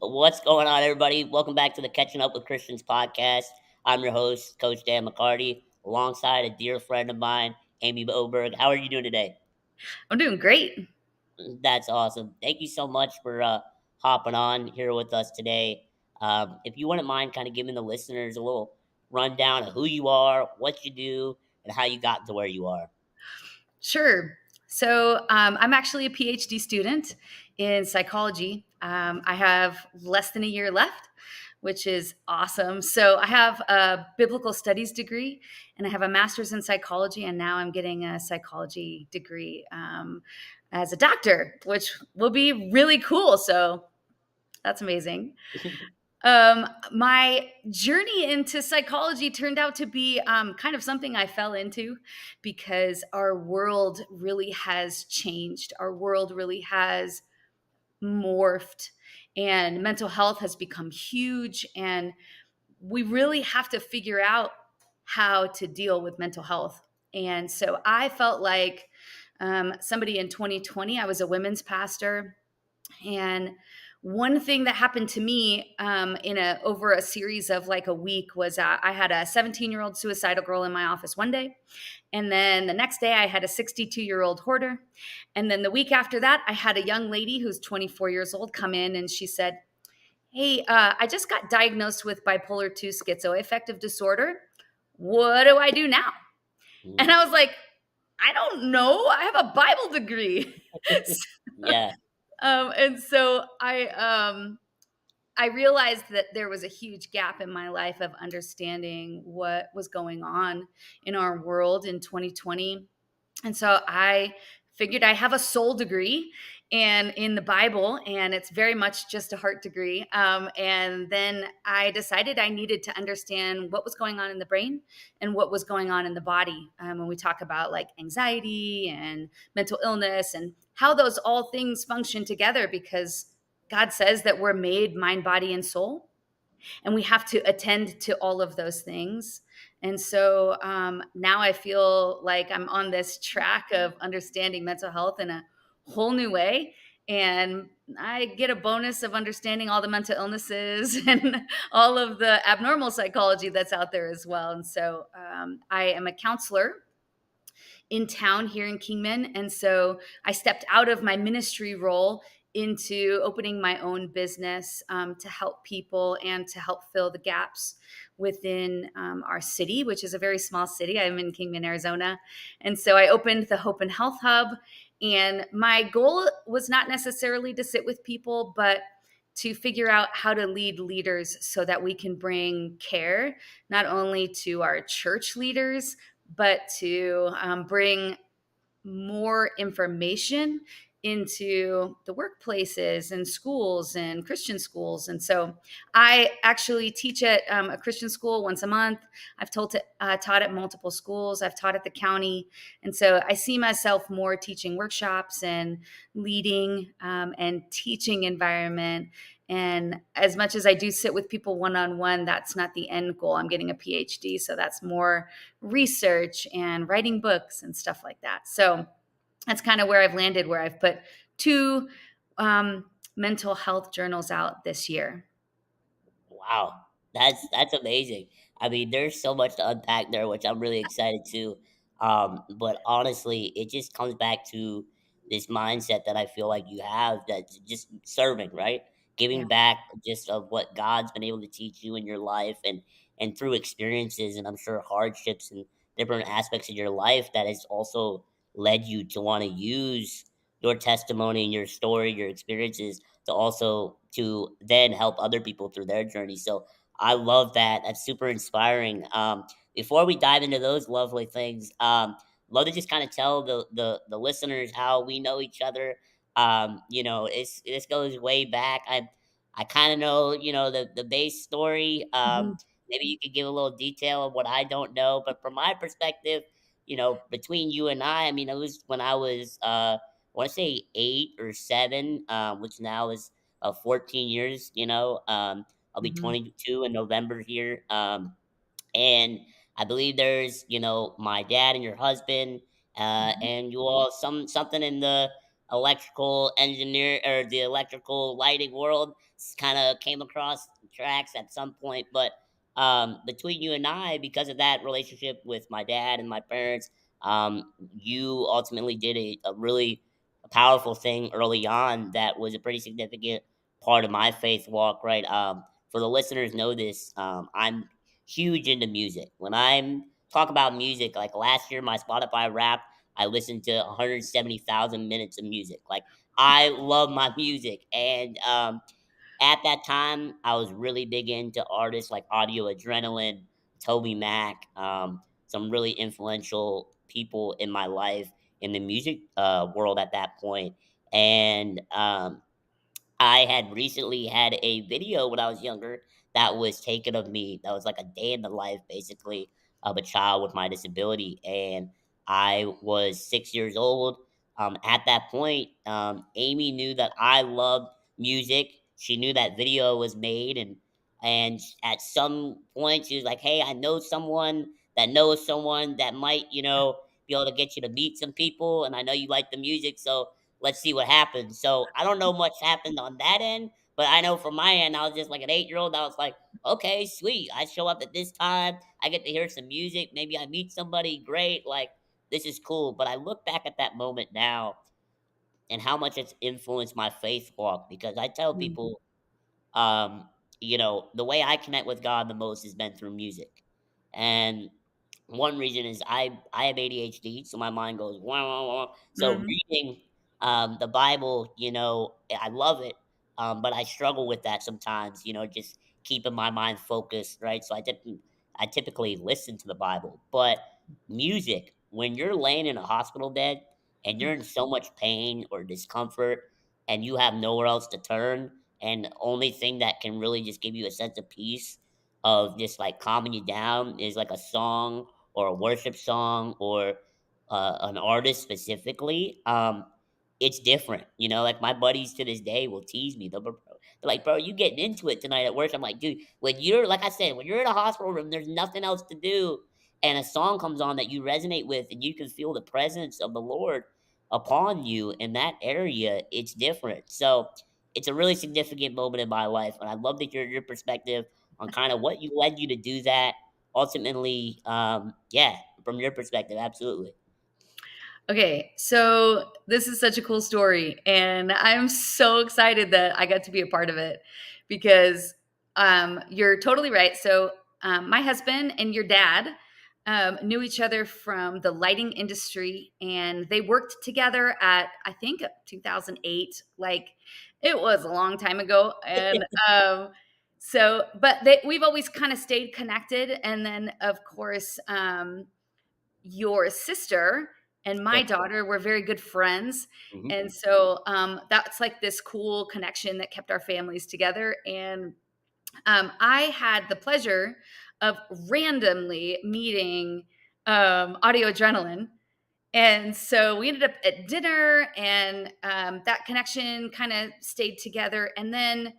What's going on, everybody? Welcome back to the Catching Up with Christians podcast. I'm your host, Coach Dan McCarty, alongside a dear friend of mine, Amy Oberg. How are you doing today? I'm doing great. That's awesome. Thank you so much for hopping on here with us today. If you wouldn't mind kind of giving the listeners a little rundown of who you are, what you do, and how you got to where you are. Sure. I'm actually a PhD student in psychology. I have less than a year left, which is awesome. So I have a biblical studies degree and I have a master's in psychology. And now I'm getting a psychology degree as a doctor, which will be really cool. So that's amazing. My journey into psychology turned out to be kind of something I fell into because our world really has changed. Our world really has morphed, and mental health has become huge. And we really have to figure out how to deal with mental health. And so I felt like somebody in 2020, I was a women's pastor, and one thing that happened to me in a over a series of like a week was I had a 17-year-old suicidal girl in my office one day, and then the next day I had a 62-year-old hoarder, and then the week after that I had a young lady who's 24 years old come in and she said, "Hey, I just got diagnosed with bipolar 2 schizoaffective disorder. What do I do now?" And Mm. I was like, "I don't know. I have a Bible degree." Yeah. And so I realized that there was a huge gap in my life of understanding what was going on in our world in 2020. And so I figured I have a soul degree and in the Bible, and it's very much just a heart degree. And then I decided I needed to understand what was going on in the brain and what was going on in the body. When we talk about like anxiety and mental illness and how those all things function together, because God says that we're made mind, body, and soul, and we have to attend to all of those things. And so now I feel like I'm on this track of understanding mental health in a whole new way. And I get a bonus of understanding all the mental illnesses and all of the abnormal psychology that's out there as well. And so I am a counselor in town here in Kingman. And so I stepped out of my ministry role into opening my own business to help people and to help fill the gaps within our city, which is a very small city. I'm in Kingman, Arizona. And so I opened the Hope and Health Hub. And my goal was not necessarily to sit with people, but to figure out how to lead leaders so that we can bring care not only to our church leaders, but to bring more information into the workplaces and schools and Christian schools. And so I actually teach at a Christian school once a month. I've taught at multiple schools. I've taught at the county. And so I see myself more teaching workshops and leading and teaching environment. And as much as I do sit with people one on one, that's not the end goal. I'm getting a PhD. So that's more research and writing books and stuff like that. So that's kind of where I've landed, where I've put two mental health journals out this year. Wow, that's amazing. I mean, there's so much to unpack there, which I'm really excited to. But honestly, it just comes back to this mindset that I feel like you have, that's just serving, right? Yeah. Giving back just of what God's been able to teach you in your life, and through experiences, and I'm sure hardships and different aspects of your life that has also led you to want to use your testimony and your story, your experiences to also to then help other people through their journey. So I love that. That's super inspiring. Before we dive into those lovely things, love to just kind of tell the listeners how we know each other. It's this goes way back. I kind of know the base story. Mhm. Maybe you could give a little detail of what I don't know, but from my perspective, between you and I mean, it was when I was I want to say 8 or 7, which now is 14 years. I'll be Mhm. 22 in November here. And I believe there's my dad and your husband, Mhm. and you all something in the electrical engineer or the electrical lighting world. Kind of came across tracks at some point, but between you and I, because of that relationship with my dad and my parents, you ultimately did a really powerful thing early on that was a pretty significant part of my faith walk. Right. For the listeners know this, I'm huge into music. When I'm talk about music, like last year, my Spotify Wrapped, I listened to 170,000 minutes of music. Like I love my music, and at that time, I was really big into artists like Audio Adrenaline, Toby Mac, some really influential people in my life in the music world at that point, and I had recently had a video when I was younger that was taken of me. That was like a day in the life, basically, of a child with my disability. And I was 6 years old. At that point, Amy knew that I loved music. She knew that video was made, and at some point, she was like, "Hey, I know someone that knows someone that might, be able to get you to meet some people, and I know you like the music, so let's see what happens." So I don't know much happened on that end, but I know from my end, I was just like an 8 year old. I was like, okay, sweet. I show up at this time. I get to hear some music. Maybe I meet somebody great. Like, this is cool. But I look back at that moment now and how much it's influenced my faith walk, because I tell Mm, people, the way I connect with God the most has been through music. And one reason is I have ADHD, so my mind goes wah, wah, wah. So mhm, reading the Bible, I love it, but I struggle with that sometimes. Just keeping my mind focused, right? So I typically listen to the Bible, but music, when you're laying in a hospital bed and you're in so much pain or discomfort, and you have nowhere else to turn, and the only thing that can really just give you a sense of peace, of just like calming you down, is like a song or a worship song or an artist specifically. It's different, like my buddies to this day will tease me. They're like, "Bro, you getting into it tonight at work?" I'm like, "Dude, when you're like I said, when you're in a hospital room, there's nothing else to do, and a song comes on that you resonate with, and you can feel the presence of the Lord upon you in that area. It's different." So it's a really significant moment in my life, and I'd love to hear your perspective on kind of what you led you to do that ultimately. Yeah, from your perspective, absolutely. Okay, so this is such a cool story, and I'm so excited that I got to be a part of it because you're totally right. So, my husband and your dad knew each other from the lighting industry, and they worked together at, I think, 2008. Like, it was a long time ago, and we've always kind of stayed connected. And then, of course, your sister and my Yep. daughter were very good friends. Hmm. And so that's like this cool connection that kept our families together. And I had the pleasure of randomly meeting Audio Adrenaline. And so we ended up at dinner, and that connection kind of stayed together. And then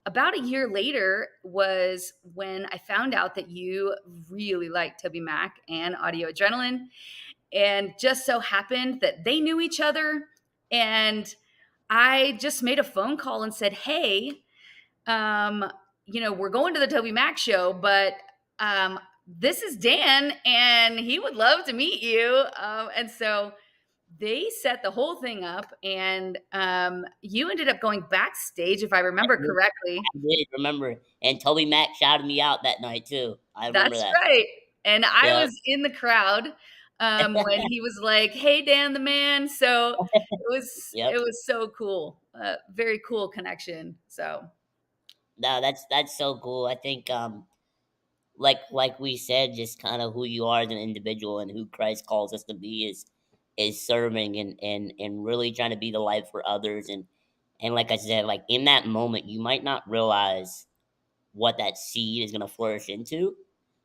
about a year later was when I found out that you really liked Toby Mac and Audio Adrenaline, and just so happened that they knew each other. And I just made a phone call and said, "Hey, um, we're going to the Toby Mac show, but this is Dan, and he would love to meet you." And so they set the whole thing up, and you ended up going backstage, if I remember correctly. I did remember, and Toby Mac shouted me out that night too. I remember That's that. right. And I Yep. was in the crowd, when he was like, "Hey, Dan the man." So it Yep. was so cool. Very cool connection. So No, that's so cool. I think like we said, just kind of who you are as an individual and who Christ calls us to be is serving and really trying to be the light for others. And like I said, like in that moment, you might not realize what that seed is gonna flourish into.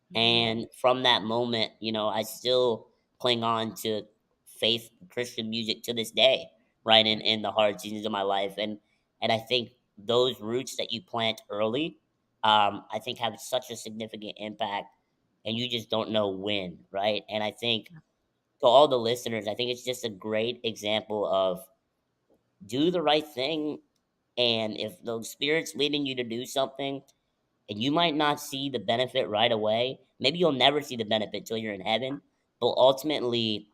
mhm, And from that moment, I still cling on to faith Christian music to this day, right? yeah. In the hard seasons of my life. And I think those roots that you plant early, I think have such a significant impact, and you just don't know when, right? And I think to all the listeners, I think it's just a great example of do the right thing. And if the spirit's leading you to do something, and you might not see the benefit right away, maybe you'll never see the benefit till you're in heaven. But ultimately,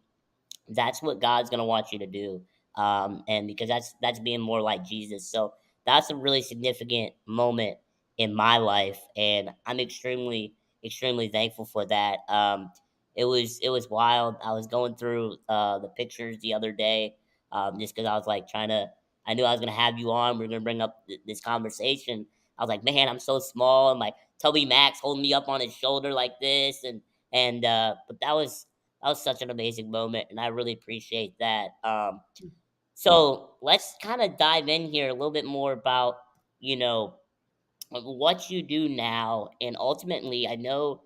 that's what God's gonna want you to do, and because that's being more like Jesus. So that's a really significant moment in my life, and I'm extremely thankful for that. It was wild. I was going through the pictures the other day, just because I was like trying to. I knew I was gonna have you on. We are gonna bring up this conversation. I was like, man, I'm so small, and like Toby Max holding me up on his shoulder like this, and but that was such an amazing moment, and I really appreciate that. So let's kind of dive in here a little bit more about you know what you do now, and ultimately, I know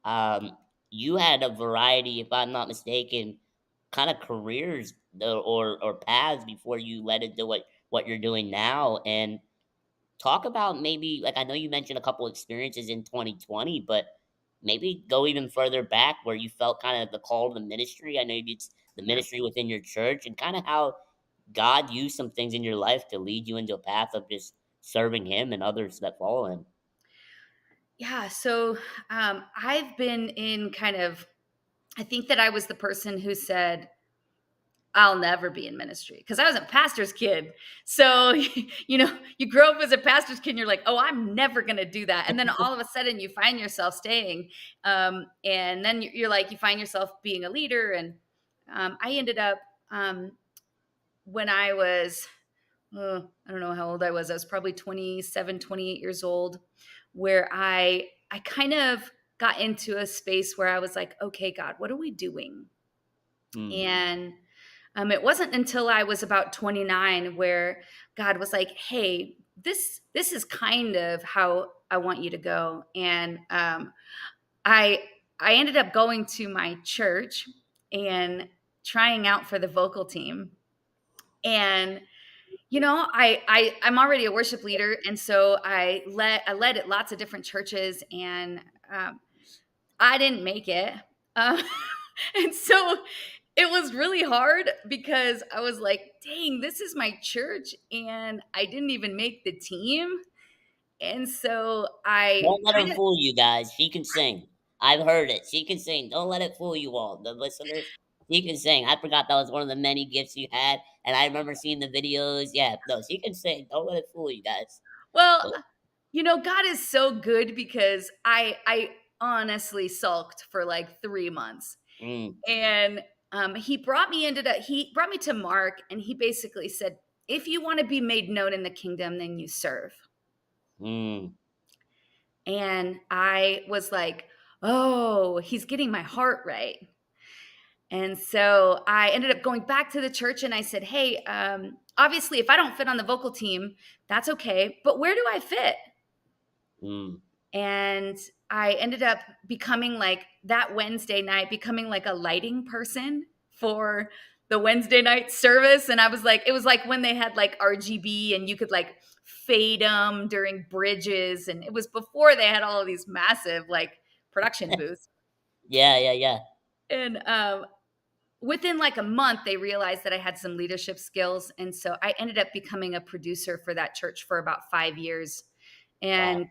um, you had a variety, if I'm not mistaken, kind of careers or paths before you led into what you're doing now, and talk about maybe like I know you mentioned a couple experiences in 2020, but maybe go even further back where you felt kind of the call to the ministry. I know it's the Yeah. ministry within your church and kind of how God used some things in your life to lead you into a path of just serving Him and others that follow Him. Yeah. So I've been in kind of, I think that I was the person who said, I'll never be in ministry because I was a pastor's kid. So, you grow up as a pastor's kid and you're like, oh, I'm never going to do that. And then all of a sudden you find yourself staying. And then you're like, you find yourself being a leader. And I ended up, when I was, I don't know how old I was. I was probably 27, 28 years old, where I kind of got into a space where I was like, okay, God, what are we doing? Mm, And it wasn't until I was about 29 where God was like, "Hey, this is kind of how I want you to go." And I I ended up going to my church and trying out for the vocal team. And I'm already a worship leader, and so I led at lots of different churches, and um, I didn't make it. Uh, and so it was really hard because I was like, dang, this is my church. And I didn't even make the team. And so I don't let her kind of, fool you guys. She can sing. I've heard it. She can sing. Don't let it fool you all, the listeners. She can sing. I forgot that was one of the many gifts you had, and I remember seeing the videos. Yeah, no, she can sing. Don't let it fool you guys. well, God is so good because I honestly sulked for like 3 months. Mm, And he brought me to Mark, and he basically said, if you want to be made known in the kingdom, then you serve. mm, And I was like, oh, he's getting my heart right. And so I ended up going back to the church and I said, hey, obviously, if I don't fit on the vocal team, that's okay. But where do I fit? mm. And I ended up becoming like that Wednesday night, becoming like a lighting person for the Wednesday night service. And I was like, it was like when they had like RGB and you could like fade them during bridges. And it was before they had all of these massive like production booths. Yeah, yeah, yeah. And within like a month, they realized that I had some leadership skills. And so I ended up becoming a producer for that church for about 5 years. Wow. And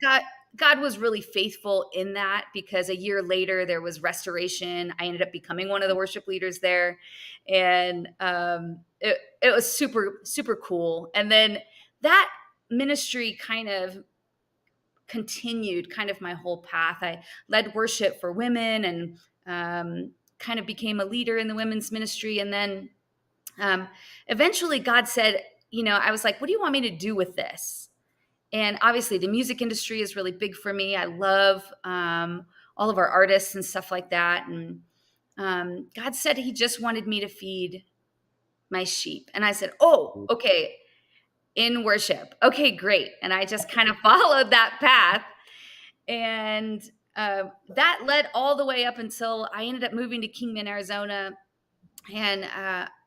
God was really faithful in that because a year later there was restoration. I ended up becoming one of the worship leaders there, and it was super super cool. And then that ministry kind of continued kind of my whole path. I led worship for women and kind of became a leader in the women's ministry. And then um, eventually God said, I was like, what do you want me to do with this? And obviously, the music industry is really big for me. I love all of our artists and stuff like that. And God said He just wanted me to feed my sheep. And I said, oh, Mm, okay, in worship. Okay, great. And I just kind of followed that path. And that led all the way up until I ended up moving to Kingman, Arizona. And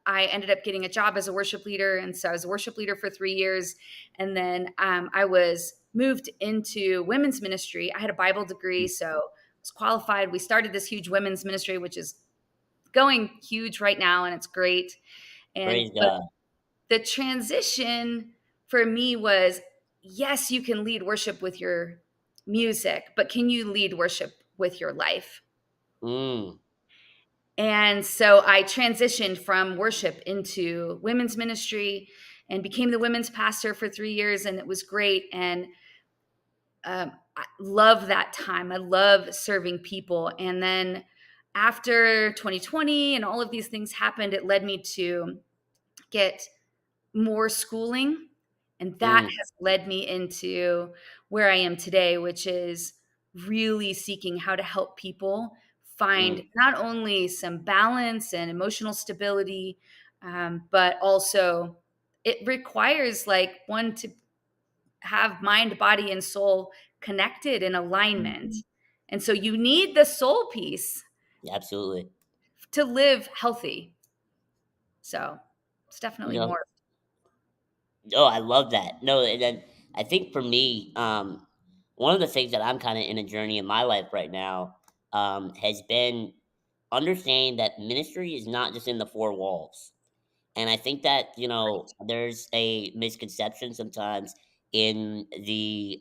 I ended up getting a job as a worship leader. And so I was a worship leader for 3 years. And then I was moved into women's ministry. I had a Bible degree, mm. so I was qualified. We started this huge women's ministry, which is going huge right now, and it's great. And Praise but God. the transition for me was, yes, you can lead worship with your music, but can you lead worship with your life? Mm, And so I transitioned from worship into women's ministry and became the women's pastor for 3 years. And it was great. And I love that time. I love serving people. And then after 2020 and all of these things happened, it led me to get more schooling. And that mm, has led me into where I am today, which is really seeking how to help people find mm, not only some balance and emotional stability, but also it requires like one to have mind, body, and soul connected in alignment. And so you need the soul piece absolutely. to live healthy. So it's You definitely know, more. oh, I love that. No, and then I think for me, one of the things that I'm kind of in a journey in my life right now, has been understanding that ministry is not just in the four walls. And I think that, there's a misconception sometimes in the,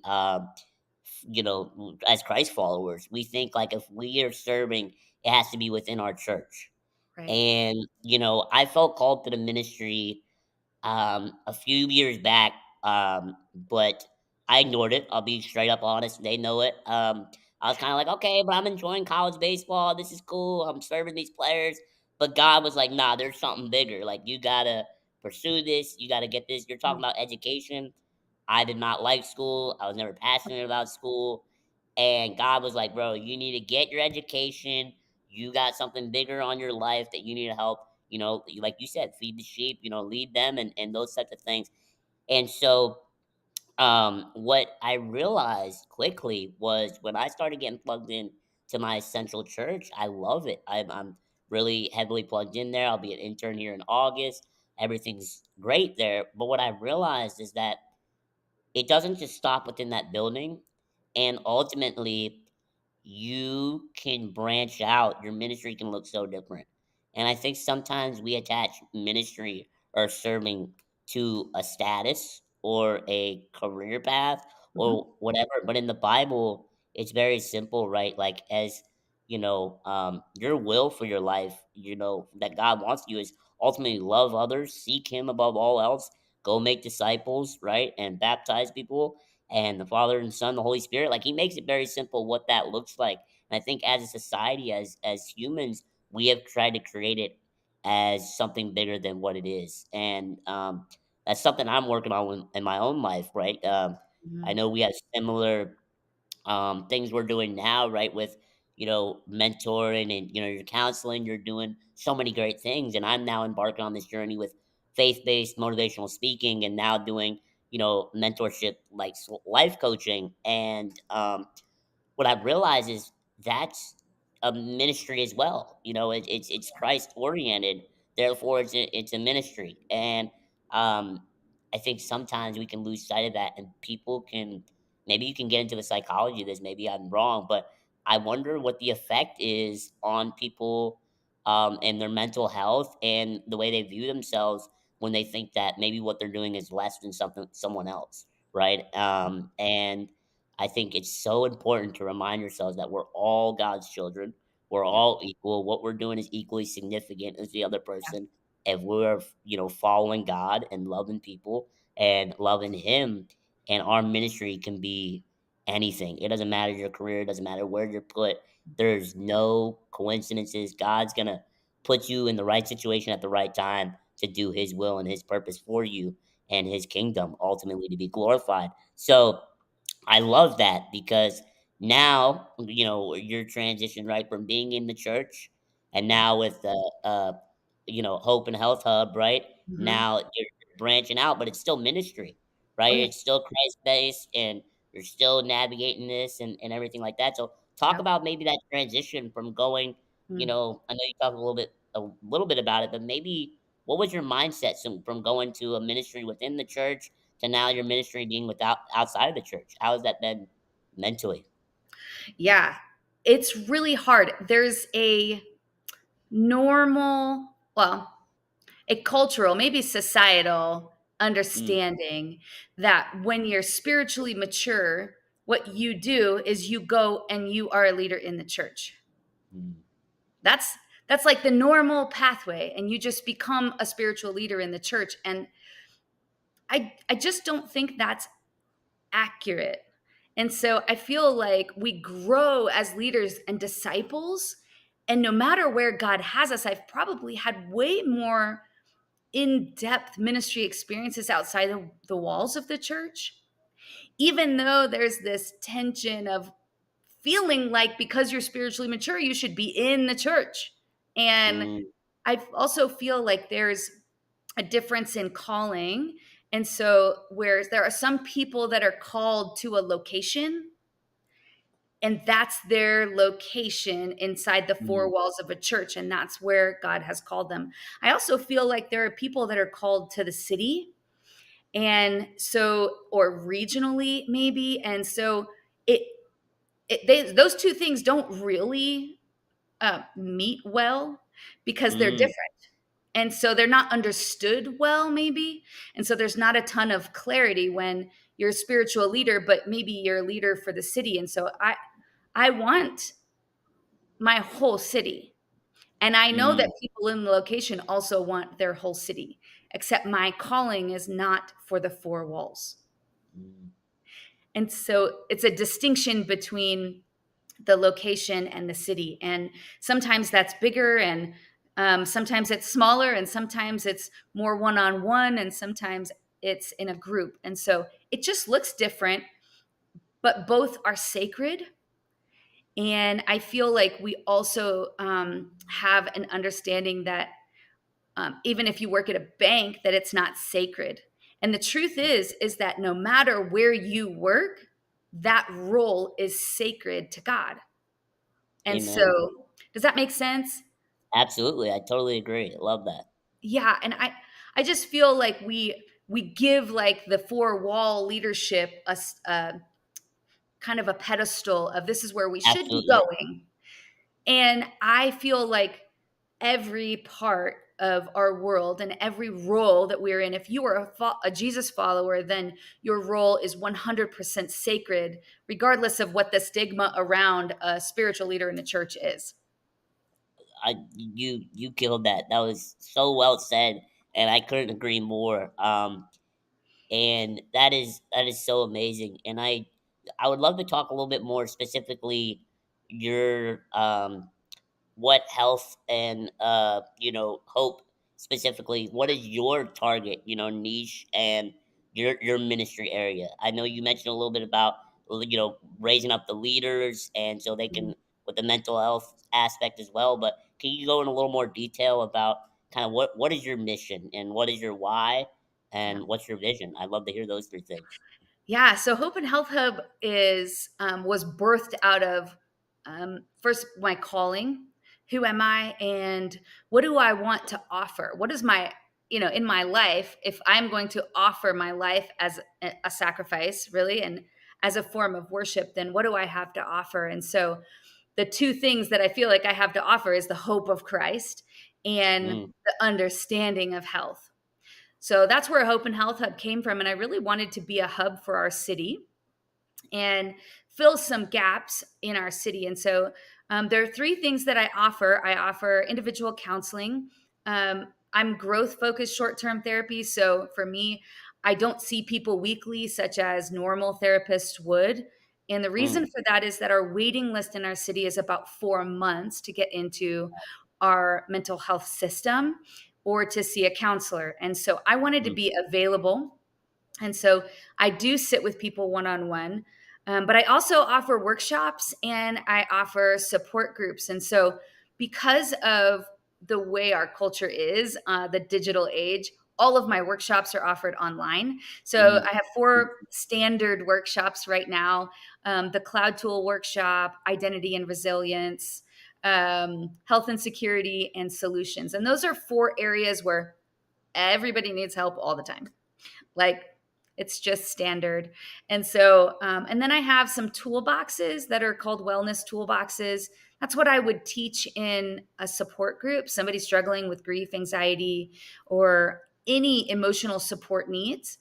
as Christ followers. We think like if we are serving, it has to be within our church. Right. And, I felt called to the ministry a few years back, but I ignored it. I'll be straight up honest. They know it. I was kind of like, okay, but I'm enjoying college baseball. This is cool. I'm serving these players. But God was like, nah, there's something bigger. Like, you got to pursue this. You got to get this. You're talking Mm, about education. I did not like school. I was never passionate about school. And God was like, bro, you need to get your education. You got something bigger on your life that you need to help, like you said, feed the sheep, lead them and those types of things. And so, what I realized quickly was when I started getting plugged in to my central church, I love it. I'm really heavily plugged in there. I'll be an intern here in August. Everything's great there. But what I realized is that it doesn't just stop within that building, and ultimately, you can branch out. Your ministry can look so different. And I think sometimes we attach ministry or serving to a status or a career path mhm. or whatever. But in the Bible, it's very simple, right? Like, as your will for your life, that God wants you is ultimately love others, seek Him above all else, go make disciples, right? And baptize people, and the Father and Son, the Holy Spirit. Like, He makes it very simple what that looks like. And I think as a society, as humans, we have tried to create it as something bigger than what it is. And that's something I'm working on in my own life, right? I Mhm. know we have similar things we're doing now, right? With mentoring and you're counseling, you're doing so many great things, and I'm now embarking on this journey with faith-based motivational speaking, and now doing mentorship, like life coaching. And what I've realized is that's a ministry as well. It's Christ oriented, therefore it's a ministry. And I think sometimes we can lose sight of that, and people can, maybe you can get into the psychology of this. Maybe I'm wrong, but I wonder what the effect is on people, and their mental health and the way they view themselves when they think that maybe what they're doing is less than someone else, right? And I think it's so important to remind yourselves that we're all God's children. We're Yeah. all equal. What we're doing is equally significant as the other person. If we're, following God and loving people and loving Him, and our ministry can be anything. It doesn't matter your career. It doesn't matter where you're put. There's no coincidences. God's gonna put you in the right situation at the right time to do His will and His purpose for you, and His kingdom ultimately to be glorified. So I love that because now, you're transitioned, right, from being in the church, and Yeah. now with the Hope and Health Hub, right? Mhm. Now you're branching out, but it's still ministry, Oh, right? yeah. It's still Christ based, and you're still navigating this and everything like that. So talk Yeah. about maybe that transition from going, Mm. I know you talked a little bit about it, but maybe what was your mindset from going to a ministry within the church to now your ministry being without outside of the church? How has that been mentally? Yeah. It's really hard. There's a normal, well, a cultural, maybe societal Mm, understanding that when you're spiritually mature, what you do is you go and you are a leader in the church. mm, That's that's like the normal pathway, and you just become a spiritual leader in the church. And I just don't think that's accurate. And so I feel like we grow as leaders and disciples. And no matter where God has us, I've probably had way more in depth ministry experiences outside of the walls of the church, even though there's this tension of feeling like because you're spiritually mature, you should be in the church. And mm, I also feel like there's a difference in calling. And so, whereas there are some people that are called to a location, and that's their location inside the four mm, walls of a church, and that's where God has called them. I also feel like there are people that are called to the city, and so, or regionally maybe, and so it, those two things don't really meet well because they're mm, different. And so they're not understood well, maybe. And so there's not a ton of clarity when you're a spiritual leader, but maybe you're a leader for the city. And so I want my whole city. And I know that mm, people in the location also want their whole city, except my calling is not for the four walls. mm. And so it's a distinction between the location and the city. And sometimes that's bigger, and sometimes it's smaller, and sometimes it's more one on one, and sometimes it's in a group. And so it just looks different, but both are sacred. And I feel like we also have an understanding that even if you work at a bank, that it's not sacred. And the truth is that no matter where you work, that role is sacred to God. And Amen. so, does that make sense? Absolutely, I totally agree. Love that. Yeah, and I just feel like we give like the four wall leadership a kind of a pedestal of this is where we should be Absolutely. going. And I feel like every part of our world and every role that we're in, if you are a Jesus follower, then your role is 100% sacred, regardless of what the stigma around a spiritual leader in the church is. You killed that. That was so well said, and I couldn't agree more. And that is so amazing. And I would love to talk a little bit more specifically your what health and hope specifically, what is your target, niche, and your ministry area? I know you mentioned a little bit about raising up the leaders, and so they can with the mental health aspect as well, but can you go in a little more detail about kind of what is your mission and what is your why Yeah. and what's your vision? I'd love to hear those three things. Yeah, so Hope and Health Hub is was birthed out of first my calling. Who am I, and what do I want to offer? What is my in my life? If I'm going to offer my life as a sacrifice, really, and as a form of worship, then what do I have to offer? And so the two things that I feel like I have to offer is the hope of Christ and Mm, the understanding of health. So that's where Hope and Health Hub came from. And I really wanted to be a hub for our city and fill some gaps in our city. And so there are three things that I offer. I offer individual counseling. I'm growth focused short term therapy. So for me, I don't see people weekly, such as normal therapists would. And the reason mm, for that is that our waiting list in our city is about 4 months to get into our mental health system or to see a counselor. And so I wanted to mm, be available, and so I do sit with people one on one, but I also offer workshops and I offer support groups. And so, because of the way our culture is, the digital age, all of my workshops are offered online. So, mm, I have four standard workshops right now: the Cloud Tool workshop, Identity and Resilience, Health and Security, and Solutions. And those are four areas where everybody needs help all the time. Like, It's just standard. And so, and then I have some toolboxes that are called wellness toolboxes. That's what I would teach in a support group, somebody struggling with grief, anxiety, or any emotional support needs.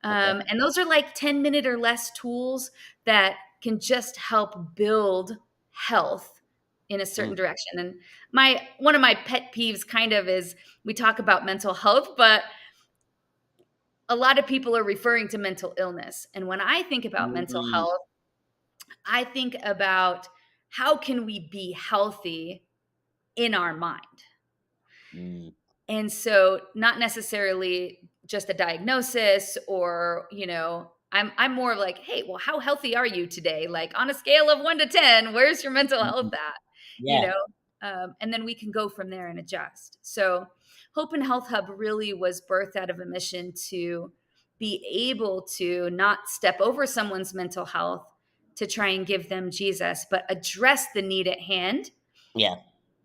Okay. And those are like 10-minute or less tools that can just help build health in a certain Mm, direction. And my one of my pet peeves kind of is we talk about mental health, but a lot of people are referring to mental illness. And when I think about mental mm, health, I think about how can we be healthy in our mind? mm, And so not necessarily just a diagnosis or, I'm more of like, "Hey, well, how healthy are you today?" Like on a scale of 1 to 10, where's your mental health mhm. at? You Yeah, know? And then we can go from there and adjust. So Hope and Health Hub really was birthed out of a mission to be able to not step over someone's mental health to try and give them Jesus, but address the need at hand, yeah.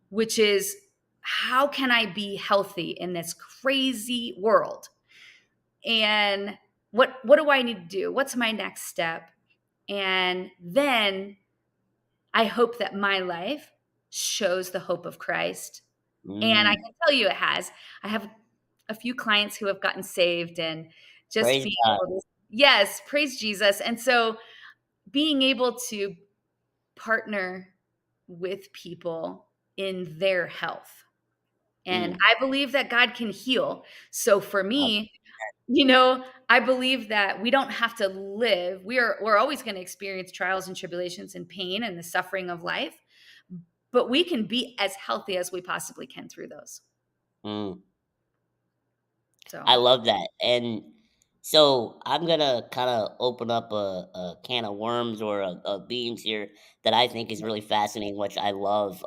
which is how can I be healthy in this crazy world? And what do I need to do? What's my next step? And then I hope that my life shows the hope of Christ. And I Mm, can tell you it has. I have a few clients who have gotten saved and just praise being God. able to, yes, praise Jesus. And so being able to partner with people in their health. And Mm, I believe that God can heal. So for I me, I believe that we don't have to live. We're always going to experience trials and tribulations and pain and the suffering of life, but we can be as healthy as we possibly can through those. mm. I So, love that. And so I'm gonna kind of open up a can of worms or a beans here that I think is really fascinating, which I love.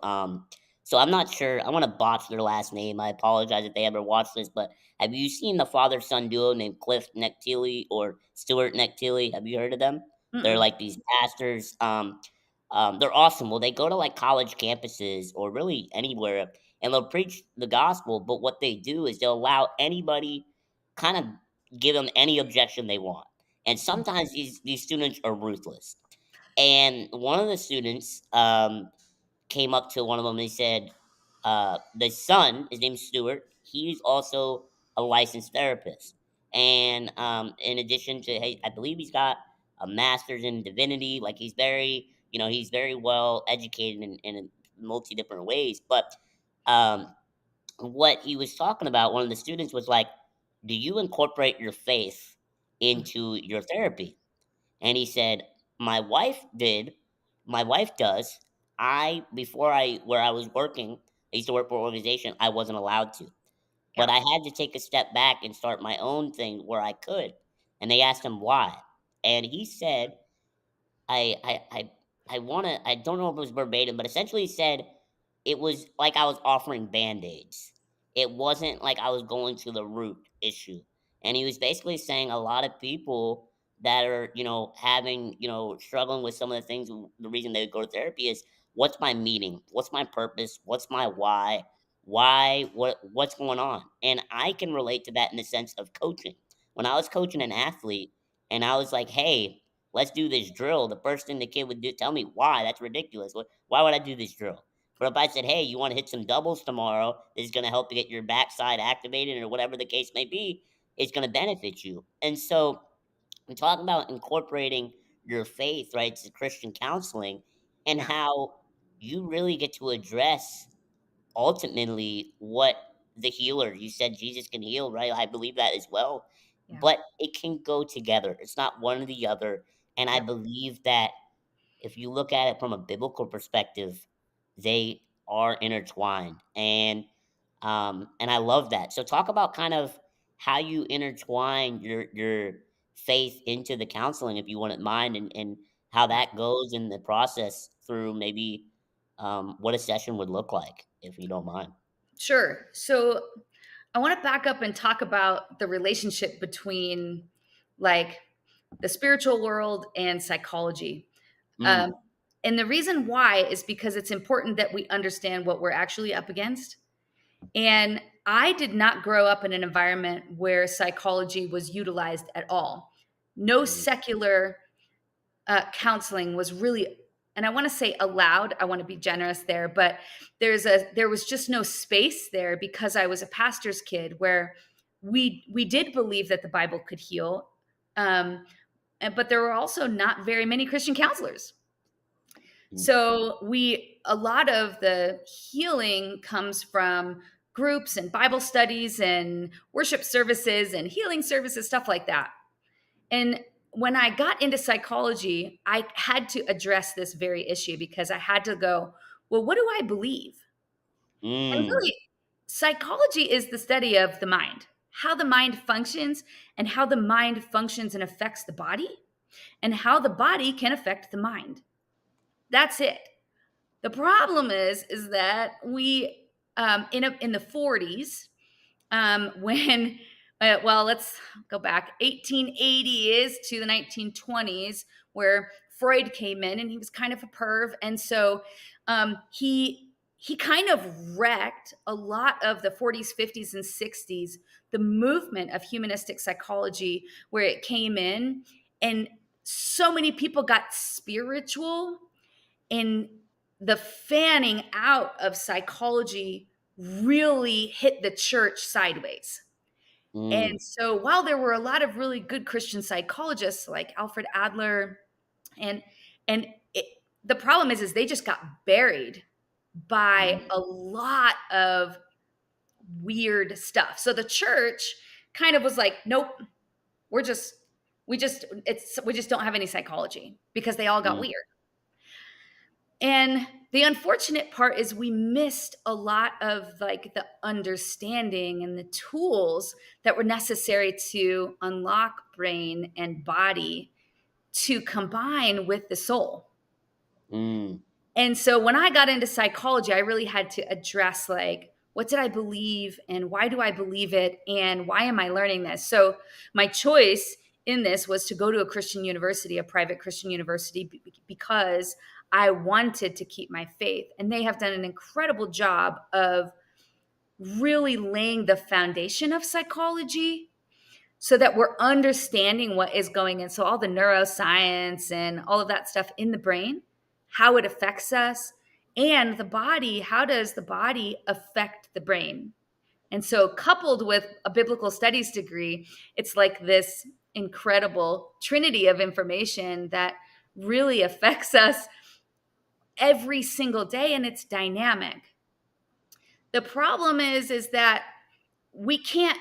So I'm not sure. I want to botch their last name. I apologize if they ever watch this, but have you seen the father son duo named Cliff Nectilly or Stuart Nectilly? Have you heard of them? They're mm-mm. like these pastors. They're awesome. Well, they go to like college campuses or really anywhere and they'll preach the gospel. But what they do is they'll allow anybody kind of give them any objection they want. And sometimes these students are ruthless. And one of the students came up to one of them and he said, the son, his name's Stuart, he's also a licensed therapist. And in addition to, hey, I believe he's got a master's in divinity. Like he's very well educated in multi different ways. But um, what he was talking about, one of the students was like, "Do you incorporate your faith into your therapy?" And he said, "My wife did. My wife does. Before where I was working, I used to work for an organization, I wasn't allowed to. But Yeah. I had to take a step back and start my own thing where I could." And they asked him why. And he said, I I I I don't know if it was verbatim, but essentially he said it was like I was offering Band-Aids. It wasn't like I was going to the root issue. And he was basically saying a lot of people that are, having, struggling with some of the things, the reason they would go to therapy is what's my meaning? What's my purpose? What's my why? What's going on? And I can relate to that in the sense of coaching. When I was coaching an athlete and I was like, "Hey, let's do this drill." The first thing the kid would do, tell me why. That's ridiculous. Why would I do this drill? But if I said, "Hey, you want to hit some doubles tomorrow? This is going to help you get your backside activated," or whatever the case may be, it's going to benefit you. And so, we talk about incorporating your faith, right, to Christian counseling, and Yeah. how you really get to address ultimately what the healer. You said Jesus can heal, right? I believe that as well. Yeah. But it can go together. It's not one or the other. And I Yep. believe that if you look at it from a biblical perspective, they are intertwined. And I love that. So talk about kind of how you intertwine your faith into the counseling, if you wouldn't mind, and how Yeah. that goes in the process through maybe what a session would look like, if you don't mind. Sure. So I want to back up and talk about the relationship between like the spiritual world and psychology. Um, Mm, and the reason why is because it's important that we understand what we're actually up against. And I did not grow up in an environment where psychology was utilized at all. No Mm, secular counseling was really, and I want to say allowed. I want to be generous there, but there was just no space there because I was a pastor's kid where we did believe that the Bible could heal, but there were also not very many Christian counselors. mm, So a lot of the healing comes from groups and Bible studies and worship services and healing services, stuff like that. And when I got into psychology, I had to address this very issue because I had to go, well, what do I believe? And mm, really, psychology is the study of the mind, how the mind functions, and how the mind functions and affects the body, and how the body can affect the mind. That's it. The problem is that we in the 40s, when well, let's go back. 1880 is to the 1920s, where Freud came in, and he was kind of a perv, and so he kind of wrecked a lot of the 40s, 50s, and 60s, the movement of humanistic psychology, where it came in, and so many people got spiritual, and the fanning out of psychology really hit the church sideways. And mm, so while there were a lot of really good Christian psychologists like Alfred Adler, and and it, the problem is they just got buried by mm, a lot of weird stuff. So the church kind of was like, nope, we're just we just don't have any psychology because they all got mm, weird. And the unfortunate part is we missed a lot of like the understanding and the tools that were necessary to unlock brain and body to combine with the soul. mm, And so when I got into psychology, I really had to address like, what did I believe and why do I believe it and why am I learning this? So my choice in this was to go to a Christian university, a private Christian university, because I wanted to keep my faith. And they have done an incredible job of really laying the foundation of psychology so that we're understanding what is going in. So, all the neuroscience and all of that stuff in the brain, how it affects us, and the body, how does the body affect the brain? And so, coupled with a biblical studies degree, it's like this incredible trinity of information that really affects us every single day, and it's dynamic. The problem is that we can't,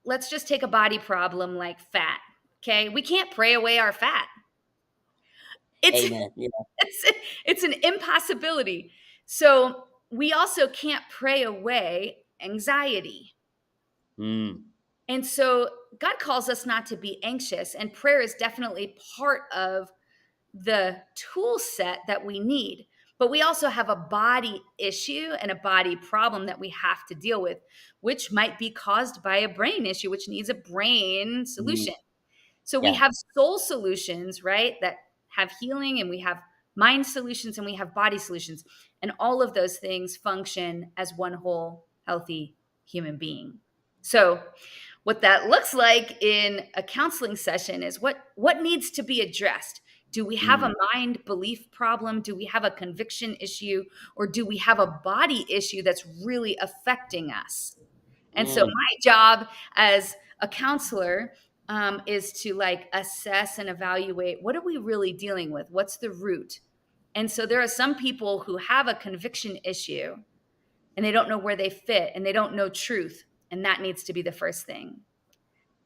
let's just take a body problem like fat. Okay? We can't pray away our fat. It's amen. Yeah. it's it's an impossibility. So, we also can't pray away anxiety. Mm, And so God calls us not to be anxious, and prayer is definitely part of the tool set that we need. But we also have a body issue and a body problem that we have to deal with, which might be caused by a brain issue, which needs a brain mm, solution. So we yeah. have soul solutions, right? That have healing, and we have mind solutions, and we have body solutions. And all of those things function as one whole, healthy human being. So, what that looks like in a counseling session is what needs to be addressed. Do we have a Mm, mind belief problem? Do we have a conviction issue? Or do we have a body issue that's really affecting us? And so mm, my job as a counselor is to like assess and evaluate, what are we really dealing with? What's the root? And so there are some people who have a conviction issue and they don't know where they fit and they don't know truth. And that needs to be the first thing.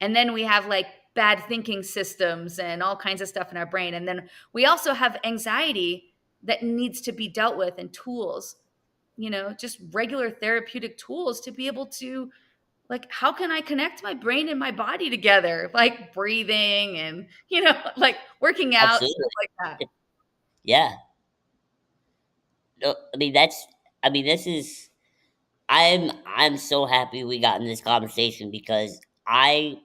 And then we have like bad thinking systems and all kinds of stuff in our brain. And then we also have anxiety that needs to be dealt with, and tools, just regular therapeutic tools to be able to, like, how can I connect my brain and my body together? Like breathing and, like working out, stuff absolutely. like that. Yeah. No, I mean, this is, I'm so happy we got in this conversation because I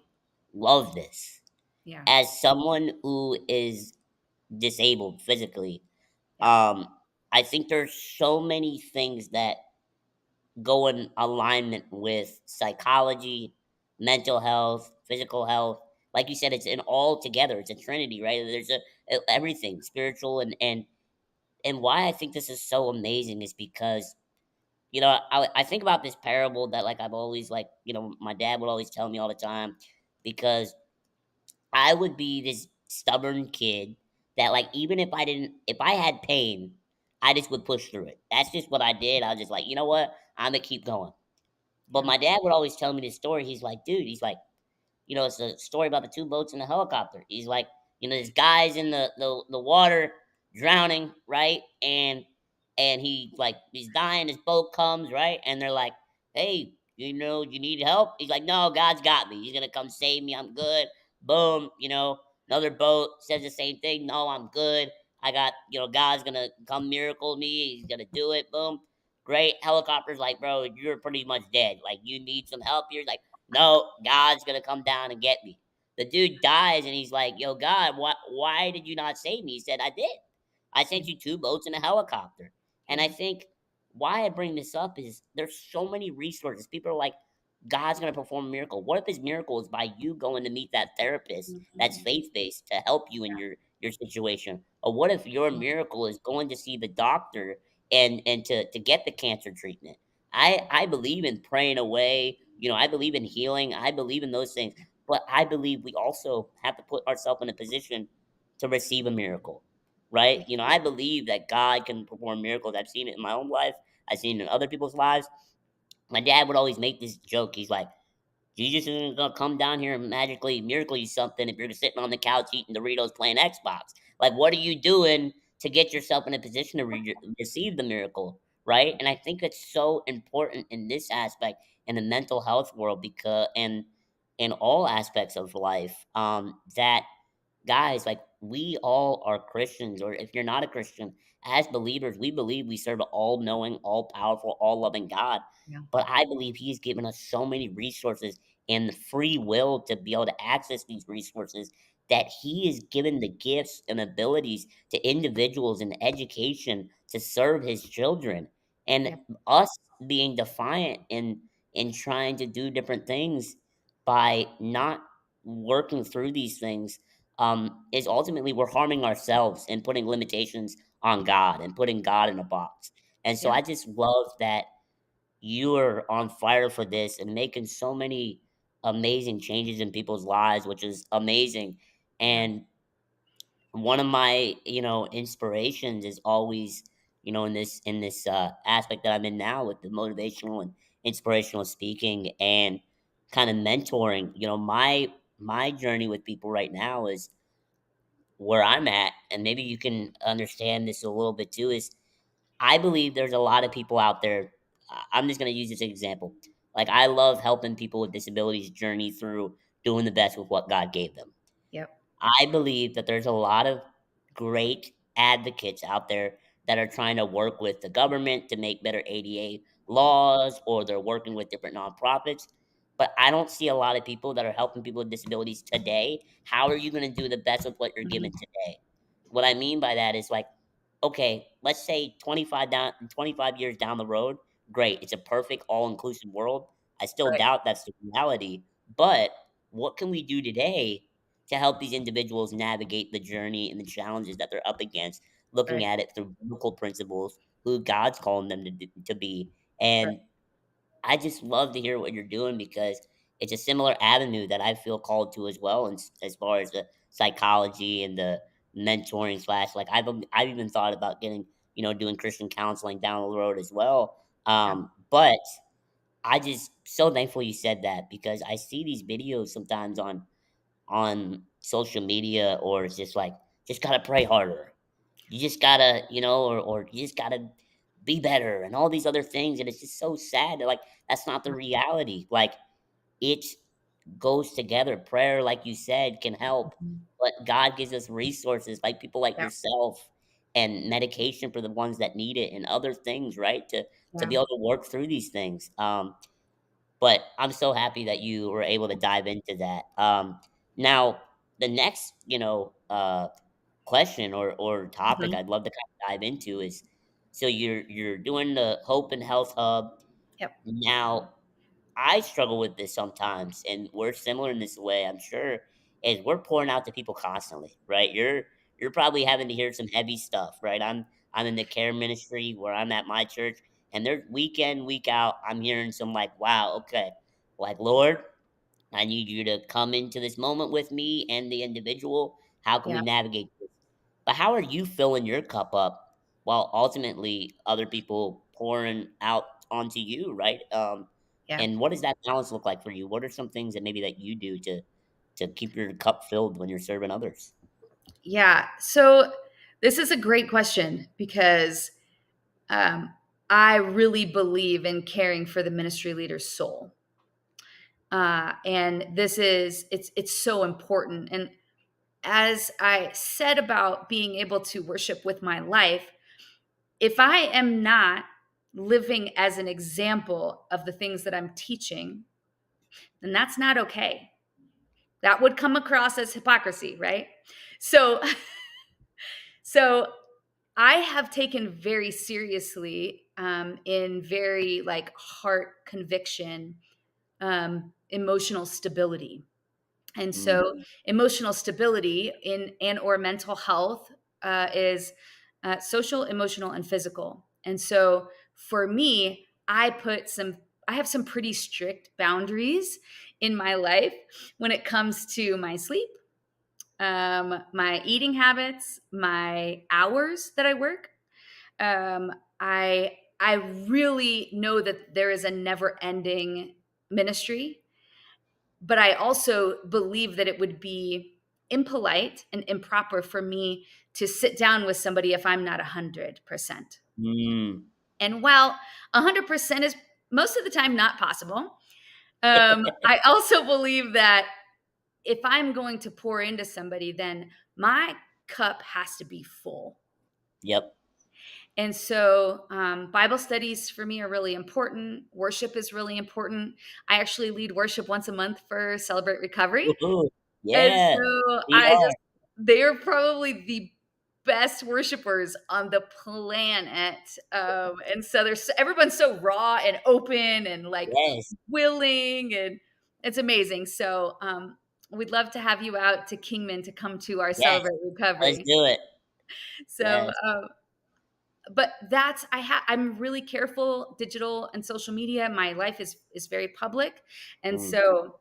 love this. Yeah. As someone who is disabled physically, Yeah. I think there's so many things that go in alignment with psychology, mental health, physical health. like you said, it's an all together. It's a trinity, right? There's everything spiritual, and why I think this is so amazing is because I think about this parable that like I've always like my dad would always tell me all the time because I would be this stubborn kid that like even if I had pain, I just would push through it. That's just what I did. I was just like, you know what? I'm gonna keep going. But Yeah. my dad would always tell me this story. He's like, dude, he's like, it's a story about the two boats and the helicopter. He's like, this guy's in the water drowning, right? And he like he's dying, his boat comes, right? And they're like, hey, you need help? He's like, no, God's got me. He's gonna come save me. I'm good. Boom, another boat says the same thing. No, I'm good. I got, God's gonna come miracle me. He's gonna do it. Boom. Great. Helicopter's like, bro, you're pretty much dead. Like, you need some help. You're like, no, God's gonna come down and get me. The dude dies and he's like, yo, God, why did you not save me? He said, I did. I sent Mhm. you two boats and a helicopter. And I Yeah. think why I bring this up is there's so many resources. People are like, God's gonna perform a miracle. What if his miracle is by you going to meet that therapist that's Mhm. faith based to help you in your situation? Or what if your Yeah. miracle is going to see the doctor and to get the cancer treatment? I believe in praying away. I believe in healing. I believe in those things. But I believe we also have to put ourselves in a position to receive a miracle, right? Yeah. I believe that God can perform miracles. I've seen it in my own life. I've seen it in other people's lives. My dad would always make this joke. He's like, Jesus isn't gonna come down here and magically miracle you something if you're sitting on the couch eating Doritos playing Xbox. Like, what are you doing to get yourself in a position to receive the miracle, right? And I think it's so important in this aspect in the mental health world because and in all aspects of life, that guys, like we all are Christians, or if you're not a Christian, as believers, we believe we serve an all knowing, all powerful, all loving God. Yeah. But I believe He's given us so many resources and the free will to be able to access these resources that He is given the gifts and abilities to individuals in education to serve His children. And Yeah. us being defiant in trying to do different things by not working through these things is ultimately we're harming ourselves and putting limitations on God and putting God in a box. And so Yeah. I just love that you are on fire for this and making so many amazing changes in people's lives, which is amazing. Yeah. And one of my, inspirations is always, in this aspect that I'm in now with the motivational and inspirational speaking and kind of mentoring. My journey with people right now is where I'm at, and maybe you can understand this a little bit too, is I believe there's a lot of people out there. I'm just going to use this example. Like, I love helping people with disabilities journey through doing the best with what God gave them. Yep. I believe that there's a lot of great advocates out there that are trying to work with the government to make better ADA laws, or they're working with different nonprofits. But I don't see a lot of people that are helping people with disabilities today. How are you going to do the best with what you're Mhm. given today? What I mean by that is like, okay, let's say 25 years down the road, great. It's a perfect all-inclusive world. I still Right. doubt that's the reality, but what can we do today to help these individuals navigate the journey and the challenges that they're up against, looking Right. at it through biblical principles, who God's calling them to be. Right. And I just love to hear what you're doing because it's a similar avenue that I feel called to as well. And as far as the psychology and the mentoring slash, like I've even thought about getting, doing Christian counseling down the road as well. Yeah. But I just so thankful you said that because I see these videos sometimes on social media, or it's just like, just gotta pray harder. You just gotta, or you just gotta be better and all these other things. And it's just so sad that like that's not the Yeah. reality. Like, it goes together. Prayer, like you said, can help, Mhm. but God gives us resources like people like Yeah. yourself and medication for the ones that need it and other things, right? To Yeah. be able to work through these things. But I'm so happy that you were able to dive into that. Now, the next, question or topic Mhm. I'd love to kind of dive into is so you're doing the Hope and Health Hub Yep. now. I struggle with this sometimes, and we're similar in this way, I'm sure. is we're pouring out to people constantly, right? You're probably having to hear some heavy stuff, right? I'm in the care ministry where I'm at my church, and there's week in, week out, I'm hearing some like, wow, okay, like Lord, I need you to come into this moment with me and the individual. How can Yeah, we navigate this? But how are you filling your cup up while ultimately other people pouring out onto you, right? yeah, And what does that balance look like for you? What are some things that maybe that you do to keep your cup filled when you're serving others? yeah. So this is a great question because um, I really believe in caring for the ministry leader's soul. And this is it's so important. And as I said about being able to worship with my life, if I am not living as an example of the things that I'm teaching, then that's not okay. That would come across as hypocrisy, right? So so I have taken very seriously in very like heart conviction, emotional stability. And Mm, so emotional stability in and or mental health is social, emotional, and physical. And so for me, I have some pretty strict boundaries in my life when it comes to my sleep, my eating habits, my hours that I work. um, I really know that there is a never ending ministry, but I also believe that it would be impolite and improper for me to sit down with somebody if I'm not 100%. mm. And while 100% is most of the time not possible, I also believe that if I'm going to pour into somebody, then my cup has to be full. Yep. And so, Bible studies for me are really important. Worship is really important. I actually lead worship once a month for Celebrate Recovery. Woohoo. And Yeah. so We are. they're probably the best worshipers on the planet. And so everyone's so raw and open and like Yes. willing, and it's amazing. So, we'd love to have you out to Kingman to come to our Yes. Celebrate Let's Recovery. do it. So, Yes. but I'm really careful. Digital and social media, my life is very public, and Mm, so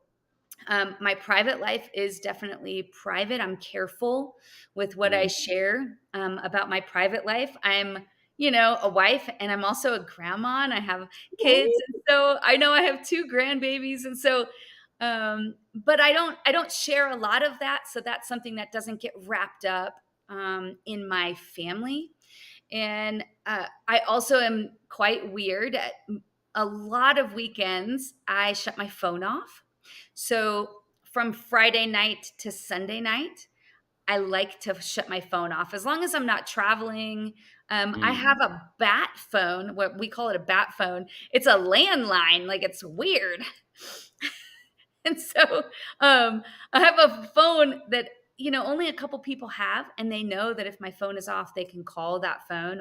my private life is definitely private. I'm careful with what I mm. share about my private life. I'm, a wife, and I'm also a grandma, and I have kids, Woo. and so I know I have two grandbabies, and so, but I don't share a lot of that. So that's something that doesn't get wrapped up in my family. And I also am quite weird. At a lot of weekends, I shut my phone off. So from Friday night to Sunday night, I like to shut my phone off as long as I'm not traveling. I Mm. have a bat phone, what we call it, a bat phone. It's a landline, like it's weird. And so I have a phone that only a couple people have, and they know that if my phone is off, they can call that phone,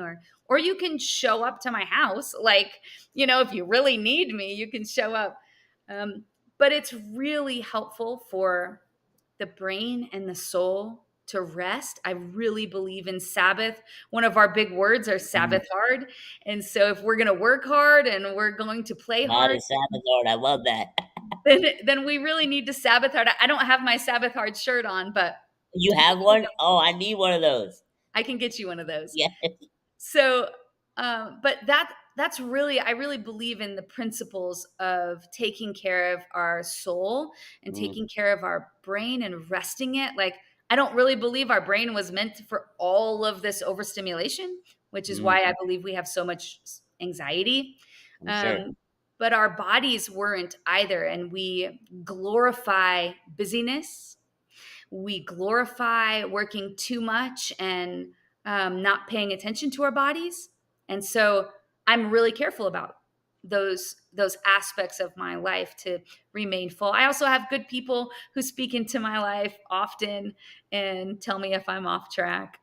or you can show up to my house, like if you really need me, you can show up. Um, but it's really helpful for the brain and the soul to rest. I really believe in Sabbath. One of our big words are Mm. Sabbath hard, and so if we're going to work hard and we're going to play God hard, is Sabbath, Lord. I love that. then we really need to Sabbath hard. I don't have my Sabbath hard shirt on, but You have one? Oh, I need one of those. I can get you one of those. Yeah. So, but that's really, I really believe in the principles of taking care of our soul and Mm, taking care of our brain and resting it. Like, I don't really believe our brain was meant for all of this overstimulation, which is mm, why I believe we have so much anxiety. I'm sure. Um, but our bodies weren't either, and we glorify busyness, we glorify working too much and not paying attention to our bodies. And so I'm really careful about those aspects of my life to remain full. I also have good people who speak into my life often and tell me if I'm off track.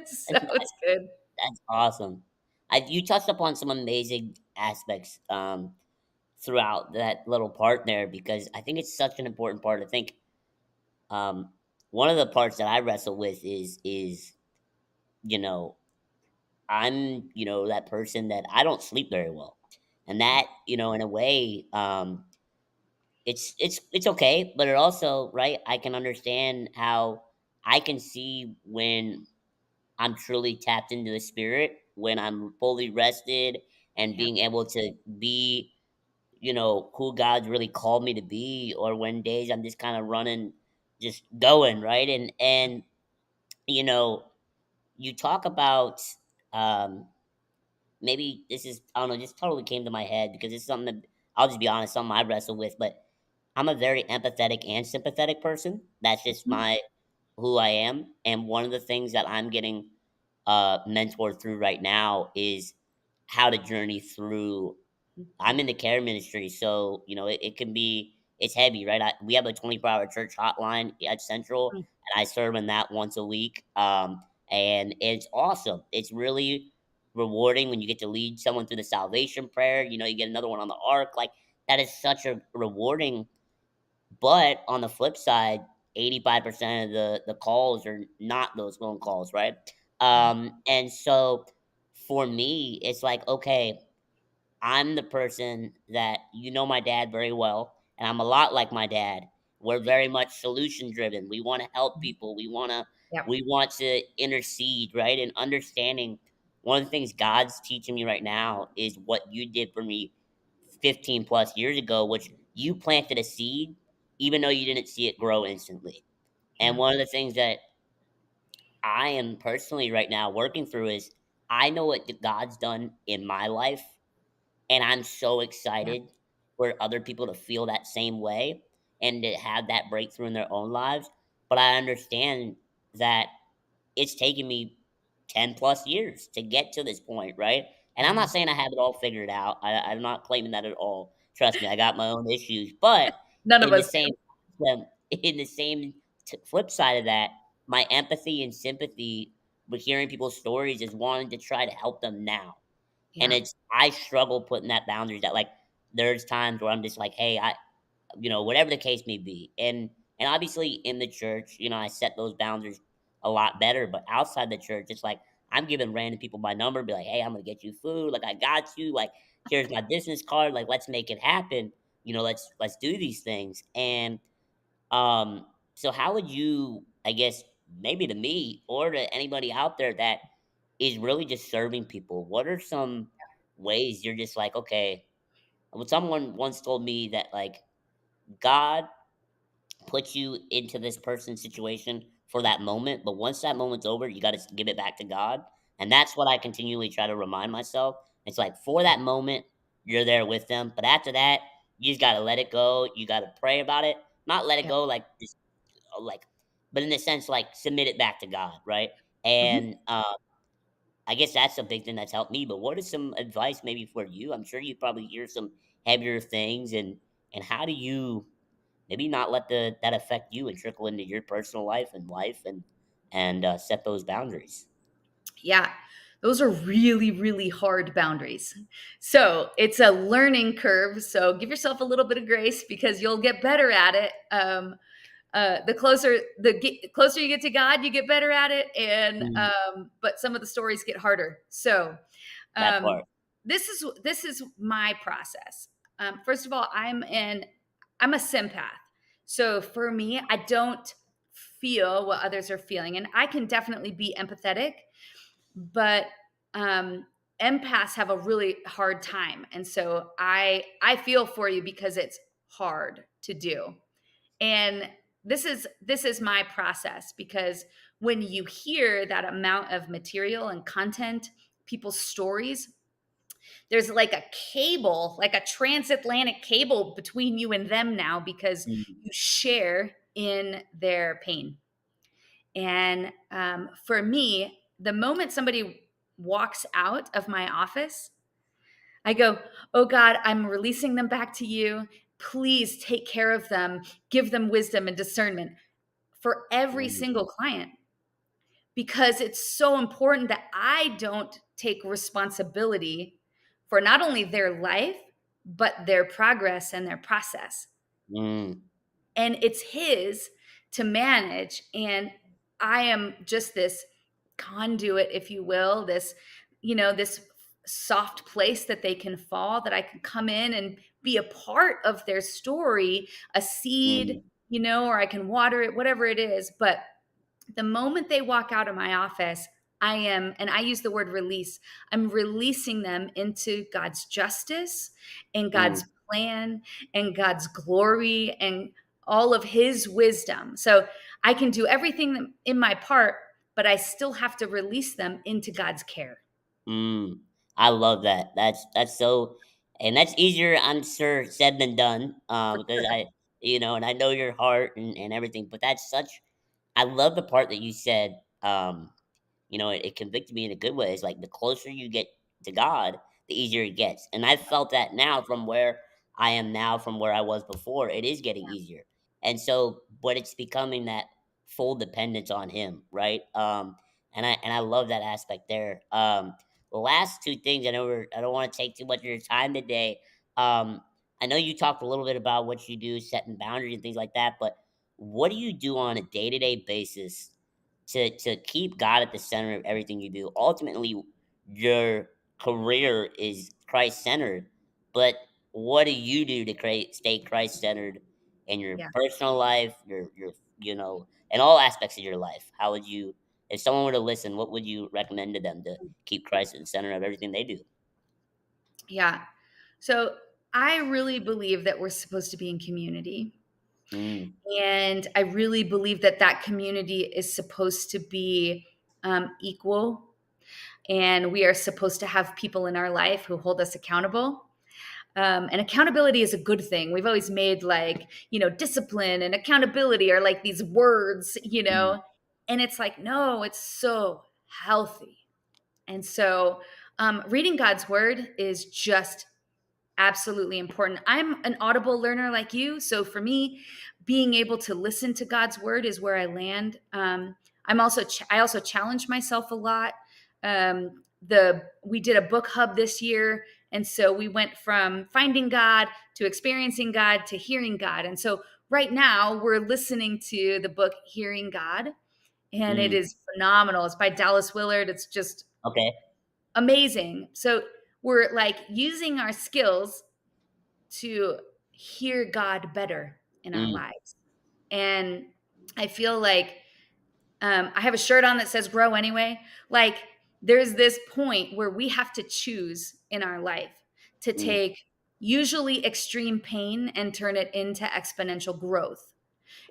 So it's good. That's awesome. You touched upon some amazing aspects throughout that little part there because I think it's such an important part. I think Um, one of the parts that I wrestle with is you know I'm that person that I don't sleep very well, and Yeah, that in a way it's okay, but it also right. I can understand how I can see when I'm truly tapped into the spirit, when I'm fully rested and yeah, being able to be, who God's really called me to be, or when days I'm just kind of running, just going, right? And you know, you talk about um maybe this is I don't know, just totally came to my head because it's something that I'll just be honest, something I wrestle with, but I'm a very empathetic and sympathetic person. That's just mhm, my who I am. And one of the things that I'm getting mentored through right now is how to journey through. I'm mhm, in the care ministry, so it can be it's heavy, right? We have a 24-hour church hotline at Central, mm, and I serve in that once a week. And it's awesome. It's really rewarding when you get to lead someone through the salvation prayer. You get another one on the ark. Like that is such a rewarding. But on the flip side, 85% of the calls are not those phone calls, right? yeah, And so for me, it's like okay, I'm the person that my dad very well, and I'm a lot like my dad. We're very much solution driven. We want to help mhm, people. yep, We want to intercede, right? And understanding one of the things God's teaching me right now is what you did for me 15 plus years ago, which you planted a seed even though you didn't see it grow instantly. And yeah, one of the things that I am personally right now working through is I know what God's done in my life, and I'm so yeah, excited for other people to feel that same way and to have that breakthrough in their own lives. But I understand that it's taken me 10 plus years to get to this point, right? And I'm yeah. not saying I have it all figured out. I'm not claiming that at all. Trust me, I got my own issues. But None of in the us same do. in the same flip side of that, my empathy and sympathy with hearing people's stories is wanting to try to help them now. And Yeah, it's I struggle putting that boundaries that like there's times where I'm just like, hey, whatever the case may be. And obviously in the church, I set those boundaries a lot better. But outside the church, it's like I'm giving random people my number, be like, hey, I'm gonna get you food, like I got you, like here's my business card, like let's make it happen. Let's do these things. And so how would you, I guess, maybe to me or to anybody out there that is really just serving people, what are some ways you're just like, okay, well, someone once told me that like God puts you into this person's situation for that moment, but once that moment's over, you got to give it back to God. And that's what I continually try to remind myself. It's like for that moment, you're there with them, but after that, you just got to let it go. You got to pray about it, not let it yeah, go like just like, but in the sense like submit it back to God, right? mhm. And I guess that's a big thing that's helped me. But what is some advice maybe for you? I'm sure you probably hear some heavier things, and how do you maybe not let that affect you and trickle into your personal life and set those boundaries. Yeah, those are really, really hard boundaries. So it's a learning curve. So give yourself a little bit of grace because you'll get better at it. The closer you get to God, you get better at it, and Mm, but some of the stories get harder. So that um, part. this is my process. First of all, I'm a sympath. So for me, I don't feel what others are feeling, and I can definitely be empathetic, but empaths have a really hard time, and so I feel for you because it's hard to do. And this is my process because when you hear that amount of material and content, people's stories, there's like a cable, like a transatlantic cable between you and them now because Mm, you share in their pain. And for me, the moment somebody walks out of my office, I go, "Oh God, I'm releasing them back to you. Please take care of them, give them wisdom and discernment," for every mm, single client, because it's so important that I don't take responsibility for not only their life, but their progress and their process. mm, And it's his. to manage. And I am just this conduit, if you will, this soft place that they can fall, that I can come in and be a part of their story, a seed, Mm, or I can water it, whatever it is. But the moment they walk out of my office, and I use the word release, I'm releasing them into God's justice and God's mm, plan and God's glory and all of his wisdom. So I can do everything in my part, but I still have to release them into God's care. mm. I love that. That's so, and that's easier, I'm sure, said than done. For Because sure. and I know your heart and everything. But that's such. I love the part that you said. It convicted me in a good way. It's like the closer you get to God, the easier it gets. And I felt that now from where I am now, from where I was before, it is getting easier. And so, but it's becoming that full dependence on Him, right? And I love that aspect there. The last two things, I don't want to take too much of your time today. Um, I know you talked a little bit about what you do, setting boundaries and things like that, but what do you do on a day to day basis to keep God at the center of everything you do? Ultimately, your career is Christ centered, but what do you do to stay Christ centered in your Yeah. personal life, your in all aspects of your life? How would you, if someone were to listen, what would you recommend to them to keep Christ at the center of everything they do? Yeah. So I really believe that we're supposed to be in community. Mm, And I really believe that that community is supposed to be equal. And we are supposed to have people in our life who hold us accountable. And accountability is a good thing. We've always made discipline and accountability are like these words. mm, And it's like, no, it's so healthy. And so reading God's word is just absolutely important. I'm an audible learner like you. So for me, being able to listen to God's word is where I land. I also challenge myself a lot. The We did a book hub this year, and so we went from finding God to experiencing God to hearing God. And so right now we're listening to the book Hearing God, and it mm. is phenomenal. It's by Dallas Willard. It's just Okay. amazing. So we're like using our skills to hear God better in our Mm, lives. And I feel like I have a shirt on that says grow anyway. Like there's this point where we have to choose in our life to mm. take usually extreme pain and turn it into exponential growth.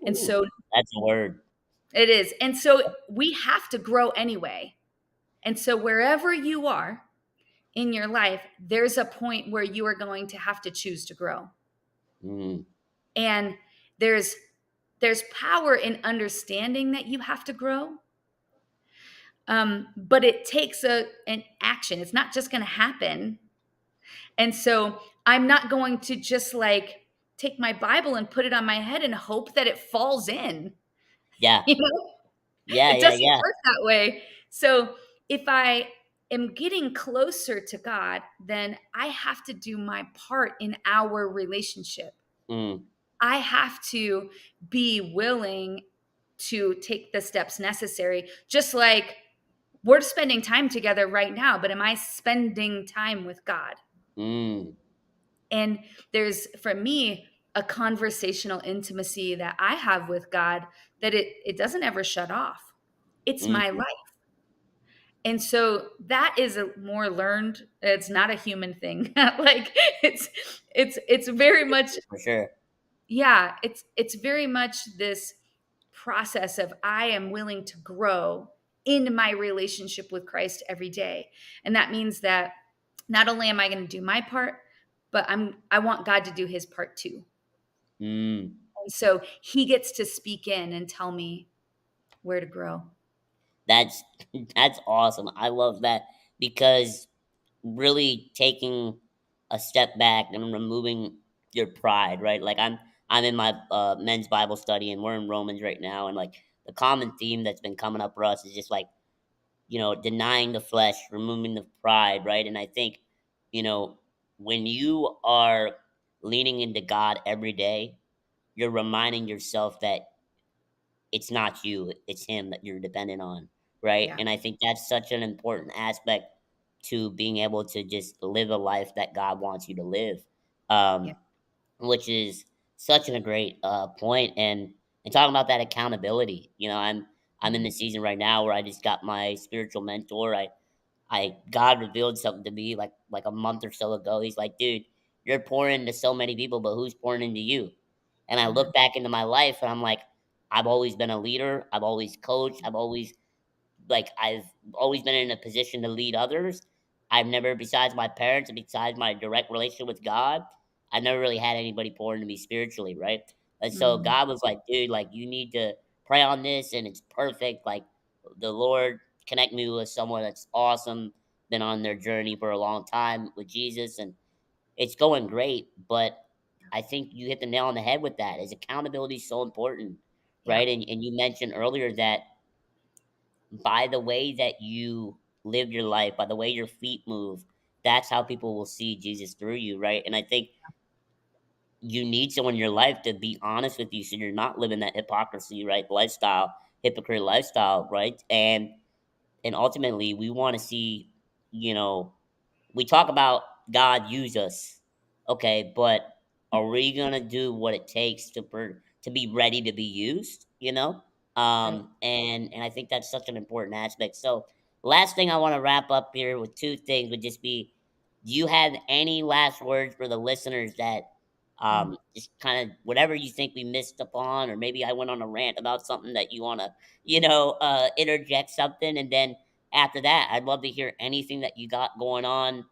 And Ooh, so that's a word. it is. And so we have to grow anyway. And so wherever you are in your life, there's a point where you are going to have to choose to grow. Mm, And there's there's power in understanding that you have to grow, but it takes an action. It's not just going to happen. And so I'm not going to just like take my Bible and put it on my head and hope that it falls in. yeah. You know, Yeah, it yeah, doesn't yeah. work that way. So if I am getting closer to God, then I have to do my part in our relationship. Mm, I have to be willing to take the steps necessary. Just like we're spending time together right now, but am I spending time with God? mm, And there's, for me, a conversational intimacy that I have with God that it doesn't ever shut off. It's my mm, life. And so that is a more learned, it's not a human thing. Like it's it's very much, for sure. yeah, it's very much this process of I am willing to grow in my relationship with Christ every day. And that means that not only am I going to do my part, but I want God to do his part too. Mm. And so he gets to speak in and tell me where to grow. That's that's awesome. I love that because really taking a step back and removing your pride, right? Like I'm in my men's Bible study and we're in Romans right now, and like the common theme that's been coming up for us is just like denying the flesh, removing the pride, right? And I think you know when you are leaning into God every day, you're reminding yourself that it's not you, it's him that you're dependent on, right? Yeah. And I think that's such an important aspect to being able to just live a life that God wants you to live. Yeah. Um, which is such a great point. And talking about that accountability, I'm in the Mhm. season right now where I just got my spiritual mentor. I God revealed something to me like a month or so ago. He's like, dude, you're pouring into so many people, but who's pouring into you? And I Mhm. look back into my life and I'm like, I've always been a leader. I've always coached. I've always been in a position to lead others. I've never, besides my parents and besides my direct relationship with God, I never really had anybody pour into me spiritually, right? And so Mhm. God was like, dude, like you need to pray on this and it's perfect. Like the Lord connect me with someone that's awesome, been on their journey for a long time with Jesus, and it's going great. But I think you hit the nail on the head with that. Is accountability so important, Yeah. right? And you mentioned earlier that by the way that you live your life, by the way your feet move, that's how people will see Jesus through you, right? And I think you need someone in your life to be honest with you so you're not living that hypocrisy, right? Hypocrite lifestyle, right? And ultimately we want to see, you know, we talk about God use us, okay, but are we gonna do what it takes to be ready to be used? Right. And I think that's such an important aspect. So, last thing I want to wrap up here with two things would just be: do you have any last words for the listeners that Mm. just kind of whatever you think we missed upon, or maybe I went on a rant about something that you want to, interject something, and then after that, I'd love to hear anything that you got going on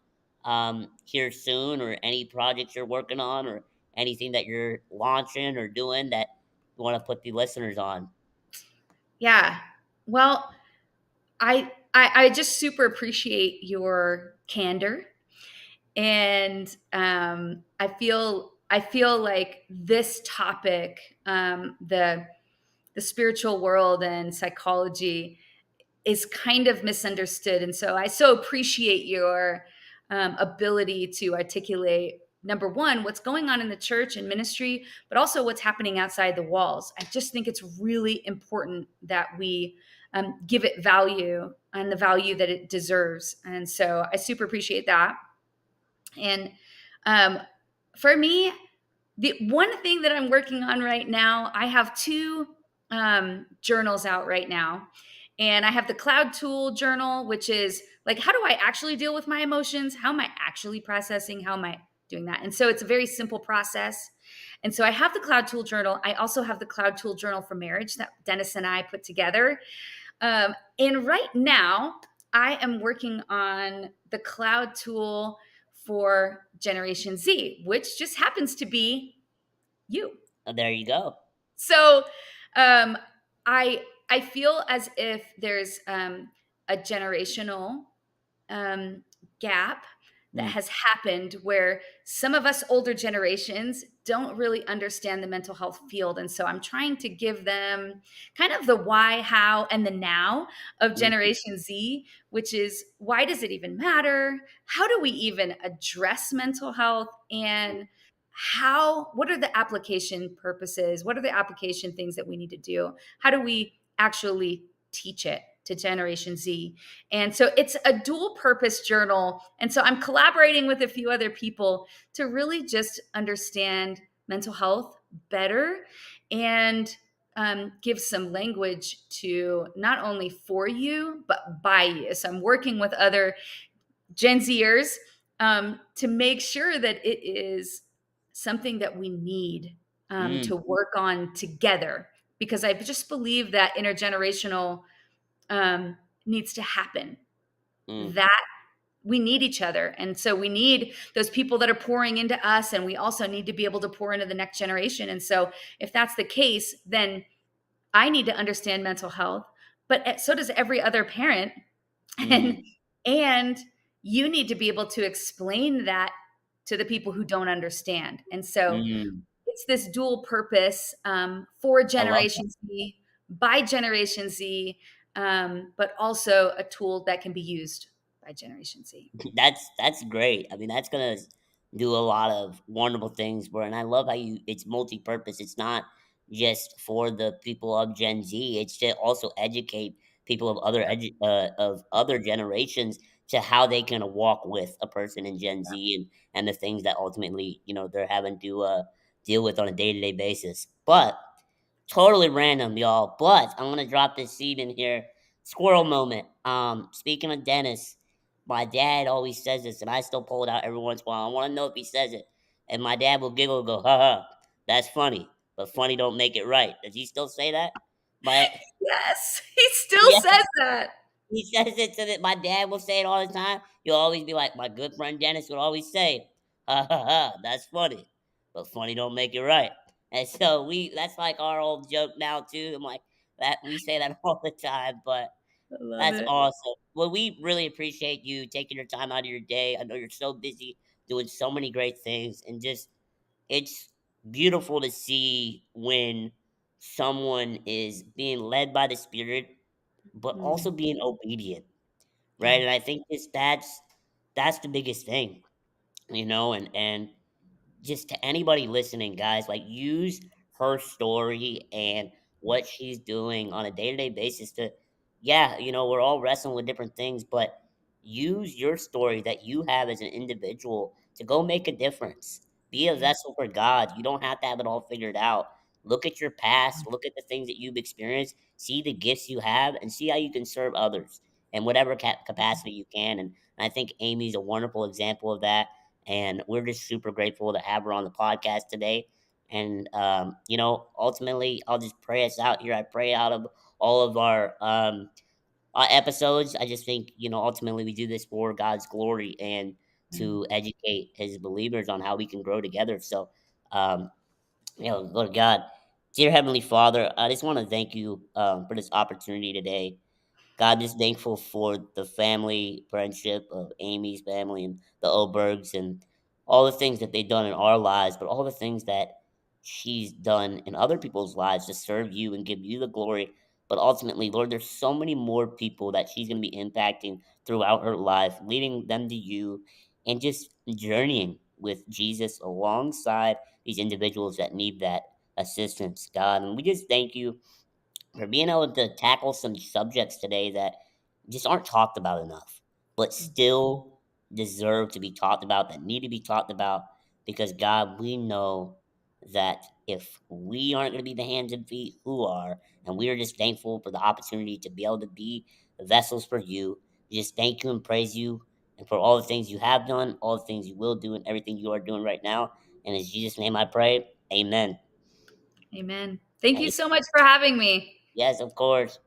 here soon, or any projects you're working on, or anything that you're launching or doing that you want to put the listeners on. Yeah. Well, I just super appreciate your candor, and I feel like this topic, the spiritual world and psychology, is kind of misunderstood. And so I so appreciate your ability to articulate, number one, what's going on in the church and ministry, but also what's happening outside the walls. I just think it's really important that we give it value and the value that it deserves. And so I super appreciate that. And um, for me, the one thing that I'm working on right now, I have two journals out right now. And I have the Cloud Tool journal, which is like, how do I actually deal with my emotions? How am I actually processing? How am I doing that? And so it's a very simple process. And so I have the Cloud Tool journal. I also have the Cloud Tool journal for marriage that Dennis and I put together. And right now, I am working on the Cloud Tool for Generation Z, which just happens to be you. There you go. So um, I feel as if there's a generational gap that Mm, has happened where some of us older generations don't really understand the mental health field. And so I'm trying to give them kind of the why, how, and the now of mm, Generation Z, which is, why does it even matter? How do we even address mental health? And what are the application purposes? What are the application things that we need to do? How do we actually teach it to Generation Z? And so it's a dual purpose journal. And so I'm collaborating with a few other people to really just understand mental health better and give some language to not only for you, but by you. So I'm working with other Gen Zers to make sure that it is something that we need mm, to work on together. Because I just believe that intergenerational um, needs to happen, mm, that we need each other. And so we need those people that are pouring into us, and we also need to be able to pour into the next generation. And so if that's the case, then I need to understand mental health, but so does every other parent. And mm, and you need to be able to explain that to the people who don't understand. And so mm. it's this dual purpose for I love that. Generation Z, by Generation Z, but also a tool that can be used by Generation Z. That's great. I mean, that's gonna do a lot of wonderful things. And I love how it's multi-purpose. It's not just for the people of Gen Z. It's to also educate people of other generations to how they can walk with a person in Gen Z and the things that ultimately they're having to deal with on a day to day basis. But totally random, y'all. But I'm gonna drop this seed in here. Squirrel moment. Speaking of Dennis, my dad always says this, and I still pull it out every once in a while. I want to know if he says it, and my dad will giggle and go, "Ha ha, that's funny, but funny don't make it right." Does he still say that? My Yes, he still yeah, says that. he says it to my dad will say it all the time. He'll always be like, my good friend Dennis would always say, "Ha ha ha, that's funny, but funny don't make it right." And so that's like our old joke now too. I'm like that we say that all the time, but I love that's it. awesome. Well, we really appreciate you taking your time out of your day. I know you're so busy doing so many great things, and just it's beautiful to see when someone is being led by the Spirit, but Mm, also being obedient, right? yeah. And I think that's the biggest thing, and just to anybody listening, guys, like use her story and what she's doing on a day to day basis to, yeah, we're all wrestling with different things, but use your story that you have as an individual to go make a difference. Be a Yeah. vessel for God. You don't have to have it all figured out. Look at your past, look at the things that you've experienced, see the gifts you have, and see how you can serve others in whatever capacity you can. And I think Amy's a wonderful example of that, and we're just super grateful to have her on the podcast today. And ultimately, I'll just pray us out here. I pray out of all of our episodes. I just think ultimately we do this for God's glory and Mm. to educate His believers on how we can grow together. So, um, Lord God, dear Heavenly Father, I just want to thank you for this opportunity today. God is thankful for the family friendship of Amy's family and the Obergs and all the things that they've done in our lives, but all the things that she's done in other people's lives to serve you and give you the glory. But ultimately, Lord, there's so many more people that she's going to be impacting throughout her life, leading them to you and just journeying with Jesus alongside these individuals that need that assistance, God. And we just thank you for being able to tackle some subjects today that just aren't talked about enough, but still deserve to be talked about, that need to be talked about. Because, God, we know that if we aren't going to be the hands and feet, who are? And we are just thankful for the opportunity to be able to be the vessels for you. Just thank you and praise you, and for all the things you have done, all the things you will do, and everything you are doing right now. And in Jesus' name I pray. Amen. Amen. Thank you Hey, so much for having me. yes, of course.